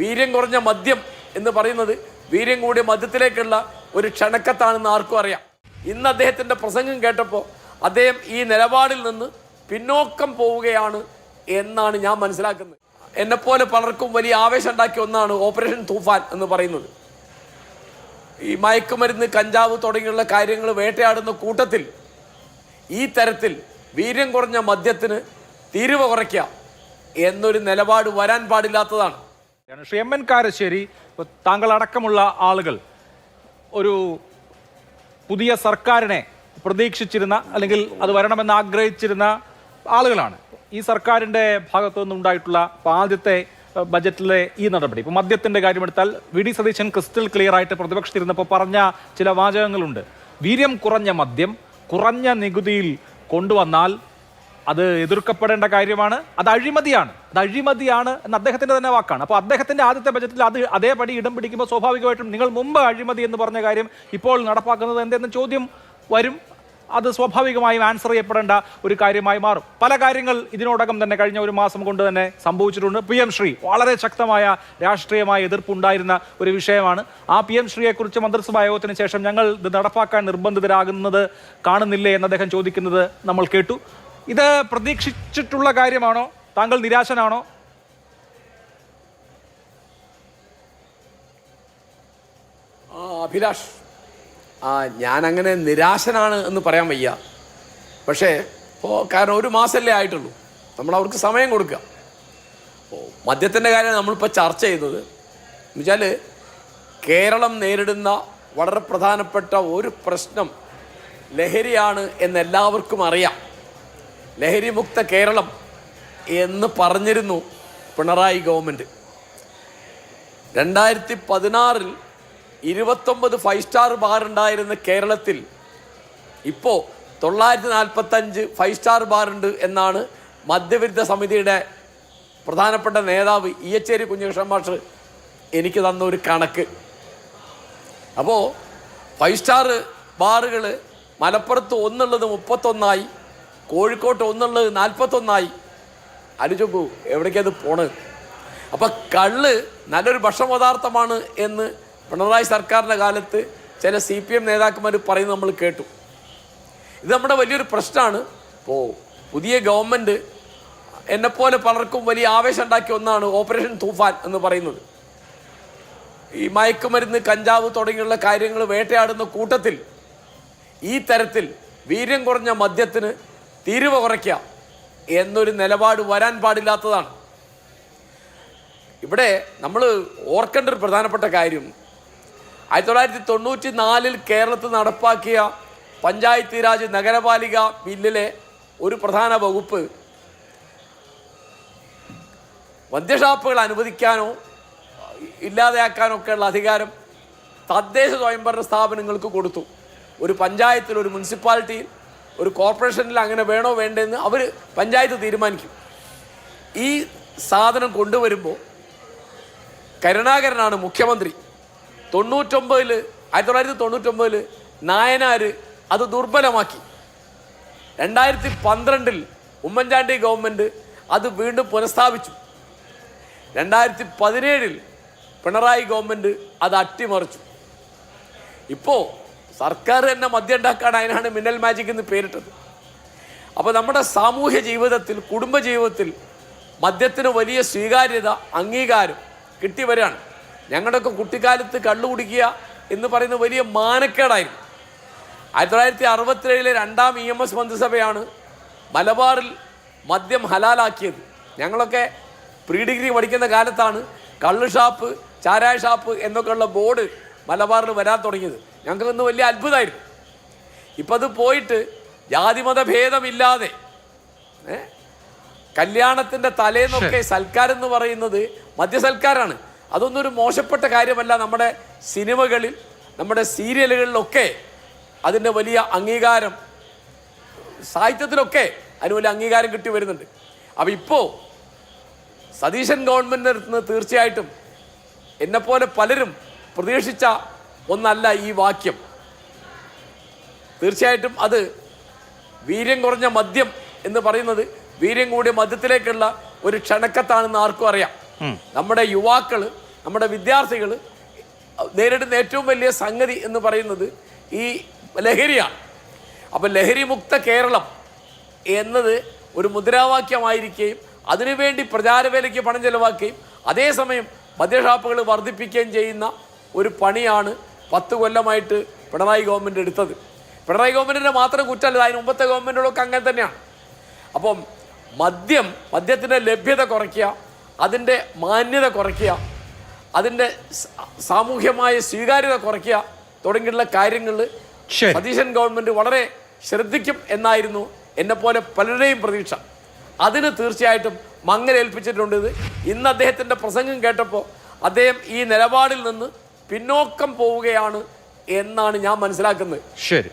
വീര്യം കുറഞ്ഞ മദ്യം എന്ന് പറയുന്നത് വീര്യം കൂടിയ മദ്യത്തിലേക്കുള്ള ഒരു ക്ഷണക്കത്താണെന്ന് ആർക്കും അറിയാം. ഇന്ന് അദ്ദേഹത്തിൻ്റെ പ്രസംഗം കേട്ടപ്പോൾ അദ്ദേഹം ഈ നിലപാടിൽ നിന്ന് പിന്നോക്കം പോവുകയാണ് എന്നാണ് ഞാൻ മനസ്സിലാക്കുന്നത്. എന്നെപ്പോലെ പലർക്കും വലിയ ആവേശം ഉണ്ടാക്കിയ ഒന്നാണ് ഓപ്പറേഷൻ തൂഫാൻ എന്ന് പറയുന്നത്. ഈ മയക്കുമരുന്ന്, കഞ്ചാവ് തുടങ്ങിയുള്ള കാര്യങ്ങൾ വേട്ടയാടുന്ന കൂട്ടത്തിൽ ഈ തരത്തിൽ വീര്യം കുറഞ്ഞ മദ്യത്തിന് തീരുവ കുറയ്ക്കുക എന്നൊരു നിലപാട് വരാൻ പാടില്ലാത്തതാണ്. ശ്രീ എം എൻ കാരശ്ശേരി, താങ്കൾ അടക്കമുള്ള ആളുകൾ ഒരു പുതിയ സർക്കാരിനെ പ്രതീക്ഷിച്ചിരുന്ന അല്ലെങ്കിൽ അത് വരണമെന്ന് ആഗ്രഹിച്ചിരുന്ന ആളുകളാണ്. ഈ സർക്കാരിൻ്റെ ഭാഗത്തു നിന്നുണ്ടായിട്ടുള്ള ആദ്യത്തെ ബജറ്റിലെ ഈ നടപടി, ഇപ്പോൾ മദ്യത്തിൻ്റെ കാര്യമെടുത്താൽ V D Satheesan crystal clear ആയിട്ട് പ്രതിപക്ഷത്തിരുന്നപ്പോൾ പറഞ്ഞ ചില വാചകങ്ങളുണ്ട്. വീര്യം കുറഞ്ഞ മദ്യം കുറഞ്ഞ നികുതിയിൽ കൊണ്ടുവന്നാൽ അത് എതിർക്കപ്പെടേണ്ട കാര്യമാണ്, അത് അഴിമതിയാണ് എന്ന് അദ്ദേഹത്തിൻ്റെ തന്നെ വാക്കാണ്. അപ്പോൾ അദ്ദേഹത്തിൻ്റെ ആദ്യത്തെ ബജറ്റിൽ അത് അതേപടി ഇടം പിടിക്കുമ്പോൾ സ്വാഭാവികമായിട്ടും നിങ്ങൾ മുമ്പ് അഴിമതി എന്ന് പറഞ്ഞ കാര്യം ഇപ്പോൾ നടപ്പാക്കുന്നത് എന്തെന്ന ചോദ്യം വരും. അത് സ്വാഭാവികമായും ആൻസർ ചെയ്യപ്പെടേണ്ട ഒരു കാര്യമായി മാറും. പല കാര്യങ്ങൾ ഇതിനോടകം തന്നെ കഴിഞ്ഞ ഒരു മാസം കൊണ്ട് തന്നെ സംഭവിച്ചിട്ടുണ്ട്. PM ശ്രീ വളരെ ശക്തമായ രാഷ്ട്രീയമായ എതിർപ്പുണ്ടായിരുന്ന ഒരു വിഷയമാണ്. ആ PM ശ്രീയെക്കുറിച്ച് മന്ത്രിസഭാ യോഗത്തിന് ശേഷം ഞങ്ങൾ ഇത് നടപ്പാക്കാൻ നിർബന്ധിതരാകുന്നത് കാണുന്നില്ലേ എന്ന് അദ്ദേഹം ചോദിക്കുന്നത് നമ്മൾ കേട്ടു. ഇത് പ്രതീക്ഷിച്ചിട്ടുള്ള കാര്യമാണോ? താങ്കൾ നിരാശനാണോ? അഭിലാഷ്, ഞാനങ്ങനെ നിരാശനാണ് എന്ന് പറയാൻ വയ്യ. പക്ഷേ കാരണം ഒരു മാസമല്ലേ ആയിട്ടുള്ളൂ, നമ്മൾ അവർക്ക് സമയം കൊടുക്കുക. മദ്യത്തിൻ്റെ കാര്യം നമ്മളിപ്പോൾ ചർച്ച ചെയ്തത് എന്ന് വെച്ചാൽ കേരളം നേരിടുന്ന വളരെ പ്രധാനപ്പെട്ട ഒരു പ്രശ്നം ലഹരിയാണ് എന്നെല്ലാവർക്കും അറിയാം. ലഹരി മുക്ത കേരളം എന്ന് പറഞ്ഞിരുന്നു പിണറായി ഗവൺമെൻറ്. 2016 29 5 സ്റ്റാർ ബാർ ഉണ്ടായിരുന്ന കേരളത്തിൽ ഇപ്പോൾ 945 5 സ്റ്റാർ ബാർ ഉണ്ട് എന്നാണ് മദ്യവിരുദ്ധ സമിതിയുടെ പ്രധാനപ്പെട്ട നേതാവ് ഇയച്ചേരി കുഞ്ഞകൃഷ്ണൻ മാസ്റ്റർ എനിക്ക് തന്ന ഒരു കണക്ക്. അപ്പോൾ 5 സ്റ്റാർ ബാറുകൾ മലപ്പുറത്ത് ഒന്നുള്ളത് 31ആയി, കോഴിക്കോട്ട് ഒന്നുള്ളത് 41ആയി. ആലോചിക്കൂ എവിടേക്കത് പോണത്. അപ്പം കള്ള് നല്ലൊരു ഭക്ഷണപദാർത്ഥമാണ് എന്ന് പിണറായി സർക്കാരിൻ്റെ കാലത്ത് ചില CPM നേതാക്കന്മാർ പറയുന്നത് നമ്മൾ കേട്ടു. ഇത് നമ്മുടെ വലിയൊരു പ്രശ്നമാണ്. ഇപ്പോൾ പുതിയ ഗവൺമെൻറ് എന്നെപ്പോലെ പലർക്കും വലിയ ആവേശം ഉണ്ടാക്കിയ ഒന്നാണ് ഓപ്പറേഷൻ തൂഫാൻ എന്ന് പറയുന്നത്. ഈ മയക്കുമരുന്ന്, കഞ്ചാവ് തുടങ്ങിയുള്ള കാര്യങ്ങൾ വേട്ടയാടുന്ന കൂട്ടത്തിൽ ഈ തരത്തിൽ വീര്യം കുറഞ്ഞ മദ്യത്തിന് തീരുവ കുറയ്ക്കുക എന്നൊരു നിലപാട് വരാൻ പാടില്ലാത്തതാണ്. ഇവിടെ നമ്മൾ ഓർക്കേണ്ട ഒരു പ്രധാനപ്പെട്ട കാര്യം 1994 കേരളത്തിൽ നടപ്പാക്കിയ പഞ്ചായത്ത് രാജ് നഗരപാലിക ബില്ലിലെ ഒരു പ്രധാന വകുപ്പ് മദ്യഷാപ്പുകൾ അനുവദിക്കാനോ ഇല്ലാതെയാക്കാനോ ഒക്കെയുള്ള അധികാരം തദ്ദേശ സ്വയംഭരണ സ്ഥാപനങ്ങൾക്ക് കൊടുത്തു. ഒരു പഞ്ചായത്തിൽ, ഒരു മുനിസിപ്പാലിറ്റിയിൽ, ഒരു കോർപ്പറേഷനിൽ അങ്ങനെ വേണോ വേണ്ടെന്ന് അവർ പഞ്ചായത്ത് തീരുമാനിക്കും. ഈ സാധനം കൊണ്ടുവരുമ്പോൾ കരുണാകരനാണ് മുഖ്യമന്ത്രി. 1999 നായനാർ അത് ദുർബലമാക്കി. 2012 ഉമ്മൻചാണ്ടി ഗവൺമെൻറ് അത് വീണ്ടും പുനഃസ്ഥാപിച്ചു. 2017 പിണറായി ഗവൺമെൻറ് അത് അട്ടിമറിച്ചു. ഇപ്പോൾ സർക്കാർ തന്നെ മദ്യം ഉണ്ടാക്കാൻ അതിനാണ് മിന്നൽ മാജിക് എന്ന് പേരിട്ടത്. അപ്പോൾ നമ്മുടെ സാമൂഹ്യ ജീവിതത്തിൽ, കുടുംബജീവിതത്തിൽ മദ്യത്തിന് വലിയ സ്വീകാര്യത, അംഗീകാരം കിട്ടി വരികയാണ്. ഞങ്ങളുടെയൊക്കെ കുട്ടിക്കാലത്ത് കള്ളു കുടിക്കുക എന്ന് പറയുന്നത് വലിയ മാനക്കേടായിരുന്നു. 1967 2ാം EMS മന്ത്രിസഭയാണ് മലബാറിൽ മദ്യം ഹലാലാക്കിയത്. ഞങ്ങളൊക്കെ പ്രീ ഡിഗ്രി പഠിക്കുന്ന കാലത്താണ് കള്ള് ഷാപ്പ്, ചാരായ ഷാപ്പ് എന്നൊക്കെയുള്ള ബോർഡ് മലബാറിൽ വരാൻ തുടങ്ങിയത്. ഞങ്ങൾക്കൊന്ന് വലിയ അത്ഭുതമായിരുന്നു. ഇപ്പം അത് പോയിട്ട് ജാതിമത ഭേദമില്ലാതെ കല്യാണത്തിൻ്റെ തലേന്നൊക്കെ സൽക്കാരം എന്ന് പറയുന്നത് മദ്യസൽക്കാരാണ്. അതൊന്നും ഒരു മോശപ്പെട്ട കാര്യമല്ല. നമ്മുടെ സിനിമകളിൽ, നമ്മുടെ സീരിയലുകളിലൊക്കെ അതിൻ്റെ വലിയ അംഗീകാരം, സാഹിത്യത്തിലൊക്കെ അതിന് വലിയ അംഗീകാരം കിട്ടി വരുന്നുണ്ട്. അപ്പോൾ ഇപ്പോൾ സതീശൻ ഗവൺമെൻറ്റിൽ നിന്ന് തീർച്ചയായിട്ടും എന്നെപ്പോലെ പലരും പ്രതീക്ഷിച്ച ഒന്നല്ല ഈ വാക്യം. തീർച്ചയായിട്ടും അത് വീര്യം കുറഞ്ഞ മദ്യം എന്ന് പറയുന്നത് വീര്യം കൂടിയ മദ്യത്തിലേക്കുള്ള ഒരു ക്ഷണക്കത്താണെന്ന് ആർക്കും അറിയാം. നമ്മുടെ യുവാക്കൾ നമ്മുടെ വിദ്യാർത്ഥികൾ നേരിടുന്ന ഏറ്റവും വലിയ സംഗതി എന്ന് പറയുന്നത് ഈ ലഹരിയാണ്. അപ്പം ലഹരിമുക്ത കേരളം എന്നത് ഒരു മുദ്രാവാക്യമായിരിക്കുകയും അതിനുവേണ്ടി പ്രചാരവേലയ്ക്ക് പണം ചെലവാക്കുകയും അതേസമയം മദ്യഷാപ്പുകൾ വർദ്ധിപ്പിക്കുകയും ചെയ്യുന്ന ഒരു പണിയാണ് 10 കൊല്ലമായിട്ട് പിണറായി ഗവൺമെൻറ് എടുത്തത്. പിണറായി ഗവൺമെൻറ്റിൻ്റെ മാത്രം കുറ്റമല്ല, അതിന് മുമ്പത്തെ ഗവൺമെൻറ്റുകളൊക്കെ അങ്ങനെ തന്നെയാണ്. അപ്പം മദ്യത്തിൻ്റെ ലഭ്യത കുറയ്ക്കുക, അതിൻ്റെ മാന്യത കുറയ്ക്കുക, അതിൻ്റെ സാമൂഹ്യമായ സ്വീകാര്യത കുറയ്ക്കുക തുടങ്ങിയുള്ള കാര്യങ്ങളിൽ സതീശൻ ഗവൺമെൻറ് വളരെ ശ്രദ്ധിക്കും എന്നായിരുന്നു എന്നെപ്പോലെ പലരുടെയും പ്രതീക്ഷ. അതിന് തീർച്ചയായിട്ടും മങ്ങലേൽപ്പിച്ചിട്ടുണ്ട്. ഇന്ന് അദ്ദേഹത്തിൻ്റെ പ്രസംഗം കേട്ടപ്പോൾ അദ്ദേഹം ഈ നിലപാടിൽ നിന്ന് പിന്നോക്കം പോവുകയാണ് എന്നാണ് ഞാൻ മനസ്സിലാക്കുന്നത്. ശരി.